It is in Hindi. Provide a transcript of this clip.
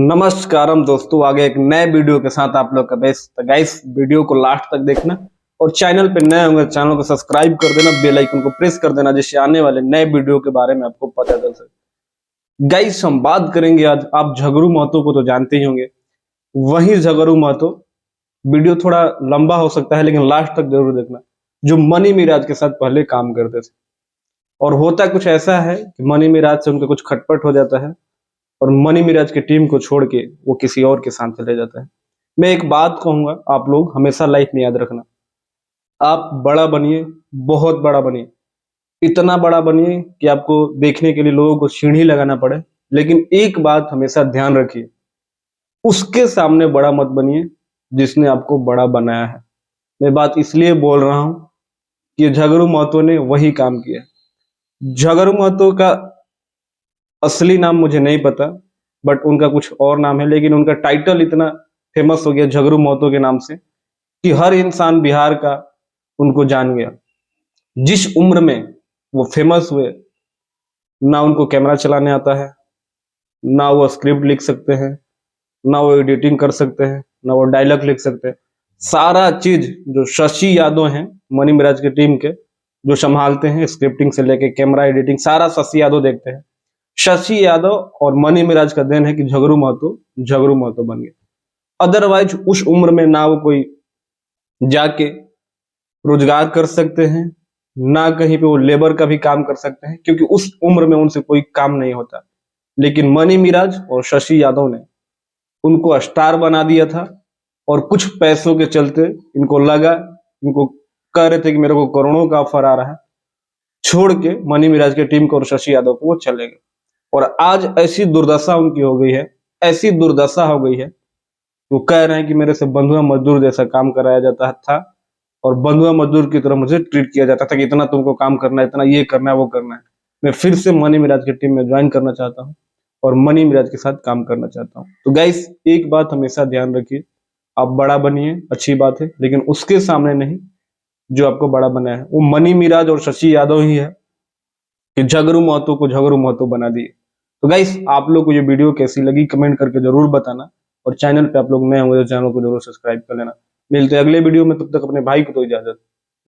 नमस्कारम दोस्तों, आगे एक नए वीडियो के साथ आप लोग का बेस्ट। तो गाइस, वीडियो को लास्ट तक देखना और चैनल पे नए होंगे चैनल को सब्सक्राइब कर देना, बेल आइकन को प्रेस कर देना, जिससे आने वाले नए वीडियो के बारे में आपको पता चल सके। गाइस, हम बात करेंगे आज, आप झगड़ू महतो को तो जानते ही होंगे, वही झगड़ू महतो। वीडियो थोड़ा लंबा हो सकता है लेकिन लास्ट तक जरूर देखना। जो मनी मिराज के साथ पहले काम करते थे, और होता कुछ ऐसा है कि मनी मिराज से उनका कुछ खटपट हो जाता है और मनी मिराज की टीम को छोड़ के वो किसी और के साथ चले जाता है। मैं एक बात कहूंगा, आप लोग हमेशा लाइफ में याद रखना, आप बड़ा बनिए, बहुत बड़ा बनिए, इतना बड़ा बनिए कि आपको देखने के लिए लोगों को सीढ़ी लगाना पड़े। लेकिन एक बात हमेशा ध्यान रखिए, उसके सामने बड़ा मत बनिए जिसने आपको बड़ा बनाया है। मैं बात इसलिए बोल रहा हूं कि झगड़ू महतो ने वही काम किया। झगड़ू महतो का असली नाम मुझे नहीं पता, बट उनका कुछ और नाम है, लेकिन उनका टाइटल इतना फेमस हो गया झगड़ू महतो के नाम से कि हर इंसान बिहार का उनको जान गया। जिस उम्र में वो फेमस हुए, ना उनको कैमरा चलाने आता है, ना वो स्क्रिप्ट लिख सकते हैं, ना वो एडिटिंग कर सकते हैं, ना वो डायलॉग लिख सकते हैं। सारा चीज जो शशि यादव हैं, मनी मिराज की टीम के, जो संभालते हैं, स्क्रिप्टिंग से लेके कैमरा एडिटिंग सारा शशि यादव देखते हैं। शशि यादव और मनी मिराज का देन है कि झगड़ू महतो बन गए। अदरवाइज उस उम्र में ना वो कोई जाके रोजगार कर सकते हैं, ना कहीं पे वो लेबर का भी काम कर सकते हैं, क्योंकि उस उम्र में उनसे कोई काम नहीं होता। लेकिन मनी मिराज और शशि यादव ने उनको स्टार बना दिया था, और कुछ पैसों के चलते इनको लगा, इनको कह रहे थे कि मेरे को करोड़ों का ऑफर आ रहा है, छोड़ के मनी मिराज की टीम को और शशि यादव को वो चले गए। और आज ऐसी दुर्दशा उनकी हो गई है, ऐसी दुर्दशा हो गई है, वो कह रहे हैं कि मेरे से बंधुआ मजदूर जैसा काम कराया जाता था, और बंधुआ मजदूर की तरह मुझे ट्रीट किया जाता था कि इतना तुमको काम करना है, इतना ये करना है, वो करना है। मैं फिर से मनी मिराज की टीम में ज्वाइन करना चाहता हूँ और मनी मिराज के साथ काम करना चाहता हूँ। तो गाइस, एक बात हमेशा ध्यान रखिए, आप बड़ा बनिए, अच्छी बात है, लेकिन उसके सामने नहीं जो आपको बड़ा बनाया है। वो मनी मिराज और शशि यादव ही है कि झगड़ू महतो को झगड़ू महतो बना दिए। तो गाइस, आप लोग को ये वीडियो कैसी लगी कमेंट करके जरूर बताना, और चैनल पे आप लोग नए होंगे तो चैनल को जरूर सब्सक्राइब कर लेना। मिलते हैं अगले वीडियो में, तब तक अपने भाई को दो इजाजत।